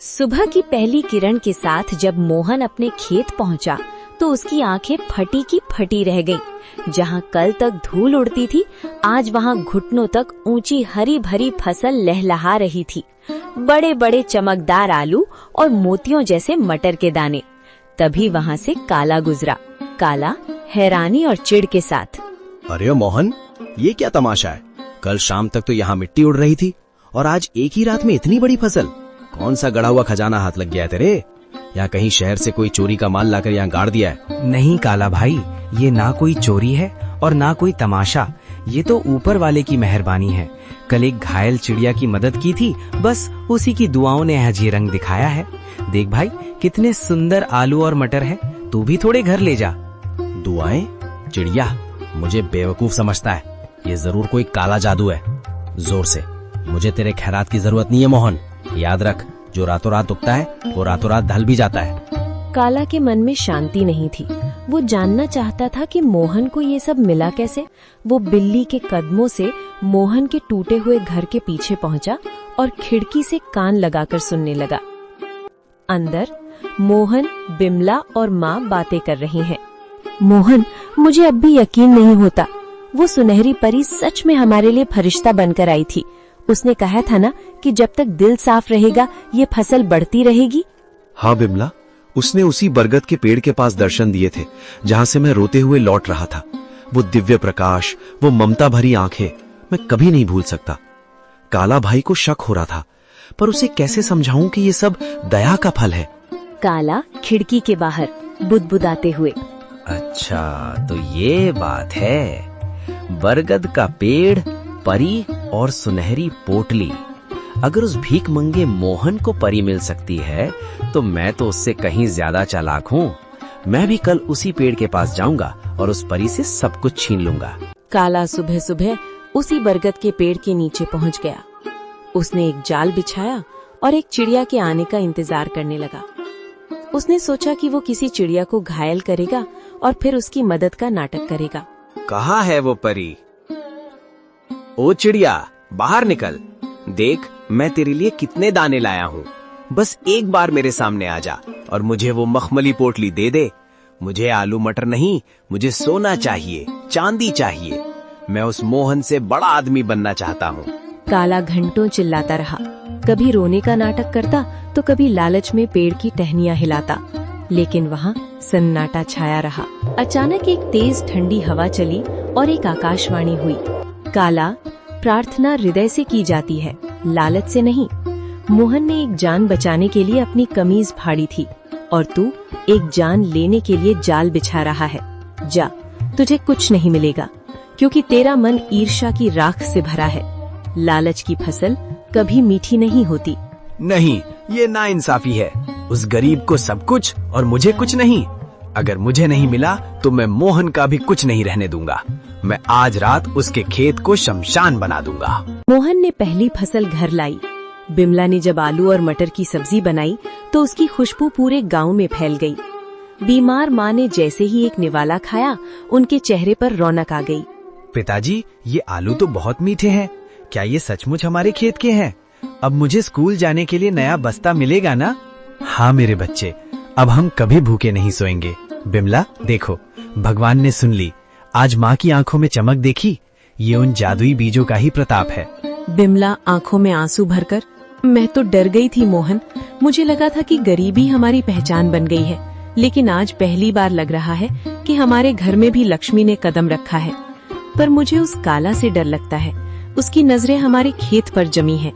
सुबह की पहली किरण के साथ जब मोहन अपने खेत पहुंचा तो उसकी आंखें फटी की फटी रह गईं। जहां कल तक धूल उड़ती थी, आज वहां घुटनों तक ऊंची हरी भरी फसल लहलहा रही थी। बड़े बड़े चमकदार आलू और मोतियों जैसे मटर के दाने। तभी वहां से काला गुजरा। काला हैरानी और चिढ़ के साथ, अरे मोहन, ये क्या तमाशा है? कल शाम तक तो यहाँ मिट्टी उड़ रही थी और आज एक ही रात में इतनी बड़ी फसल। कौन सा गड़ा हुआ खजाना हाथ लग गया है तेरे? या कहीं शहर से कोई चोरी का माल लाकर यहाँ गाड़ दिया है? नहीं काला भाई, ये ना कोई चोरी है और ना कोई तमाशा। ये तो ऊपर वाले की मेहरबानी है। कल एक घायल चिड़िया की मदद की थी, बस उसी की दुआओं ने आज ये रंग दिखाया है। देख भाई, कितने सुंदर आलू और मटर है। तू भी थोड़े घर ले जा। दुआएं? चिड़िया मुझे बेवकूफ समझता है। ये जरूर कोई काला जादू है। जोर से, मुझे तेरे खैरात की जरूरत नहीं है मोहन। याद रख, जो रातों रात उगता है वो रातों रात ढल भी जाता है। काला के मन में शांति नहीं थी। वो जानना चाहता था कि मोहन को ये सब मिला कैसे। वो बिल्ली के कदमों से मोहन के टूटे हुए घर के पीछे पहुंचा और खिड़की से कान लगाकर सुनने लगा। अंदर मोहन, बिमला और माँ बातें कर रही हैं। मोहन, मुझे अब भी यकीन नहीं होता। वो सुनहरी परी सच में हमारे लिए फरिश्ता बनकर आई थी। उसने कहा था ना कि जब तक दिल साफ रहेगा ये फसल बढ़ती रहेगी। हाँ बिमला, उसने उसी बरगद के पेड़ के पास दर्शन दिए थे जहाँ से मैं रोते हुए लौट रहा था। वो दिव्य प्रकाश, वो ममता भरी आंखें, मैं कभी नहीं भूल सकता। काला भाई को शक हो रहा था, पर उसे कैसे समझाऊं कि ये सब दया का फल है। काला खिड़की के बाहर बुदबुदाते हुए, अच्छा तो ये बात है। बरगद का पेड़, परी और सुनहरी पोटली। अगर उस भीख मंगे मोहन को परी मिल सकती है तो मैं तो उससे कहीं ज्यादा चालाक हूँ। मैं भी कल उसी पेड़ के पास जाऊंगा और उस परी से सब कुछ छीन लूंगा। काला सुबह सुबह उसी बरगद के पेड़ के नीचे पहुंच गया। उसने एक जाल बिछाया और एक चिड़िया के आने का इंतजार करने लगा। उसने सोचा कि वो किसी चिड़िया को घायल करेगा और फिर उसकी मदद का नाटक करेगा। कहाँ है वो परी? ओ चिड़िया, बाहर निकल। देख, मैं तेरे लिए कितने दाने लाया हूँ। बस एक बार मेरे सामने आ जा और मुझे वो मखमली पोटली दे दे। मुझे आलू मटर नहीं, मुझे सोना चाहिए, चांदी चाहिए। मैं उस मोहन से बड़ा आदमी बनना चाहता हूँ। काला घंटों चिल्लाता रहा। कभी रोने का नाटक करता तो कभी लालच में पेड़ की टहनियां हिलाता, लेकिन वहाँ सन्नाटा छाया रहा। अचानक एक तेज ठंडी हवा चली और एक आकाशवाणी हुई। काला, प्रार्थना हृदय से की जाती है, लालच से नहीं। मोहन ने एक जान बचाने के लिए अपनी कमीज फाड़ी थी और तू एक जान लेने के लिए जाल बिछा रहा है। जा, तुझे कुछ नहीं मिलेगा क्योंकि तेरा मन ईर्ष्या की राख से भरा है। लालच की फसल कभी मीठी नहीं होती। नहीं, ये नाइंसाफी है। उस गरीब को सब कुछ और मुझे कुछ नहीं। अगर मुझे नहीं मिला तो मैं मोहन का भी कुछ नहीं रहने दूंगा। मैं आज रात उसके खेत को शमशान बना दूंगा। मोहन ने पहली फसल घर लाई। बिमला ने जब आलू और मटर की सब्जी बनाई तो उसकी खुशबू पूरे गांव में फैल गई। बीमार माँ ने जैसे ही एक निवाला खाया, उनके चेहरे पर रौनक आ गई। पिताजी, ये आलू तो बहुत मीठे हैं। क्या ये सचमुच हमारे खेत के हैं? अब मुझे स्कूल जाने के लिए नया बस्ता मिलेगा ना? हाँ मेरे बच्चे, अब हम कभी भूखे नहीं सोएंगे। बिमला देखो, भगवान ने सुन ली। आज माँ की आंखों में चमक देखी? ये उन जादुई बीजों का ही प्रताप है। बिमला आंखों में आंसू भरकर, मैं तो डर गई थी मोहन। मुझे लगा था कि गरीबी हमारी पहचान बन गई है, लेकिन आज पहली बार लग रहा है कि हमारे घर में भी लक्ष्मी ने कदम रखा है। पर मुझे उस काला से डर लगता है। उसकी नजरें हमारे खेत पर जमी है।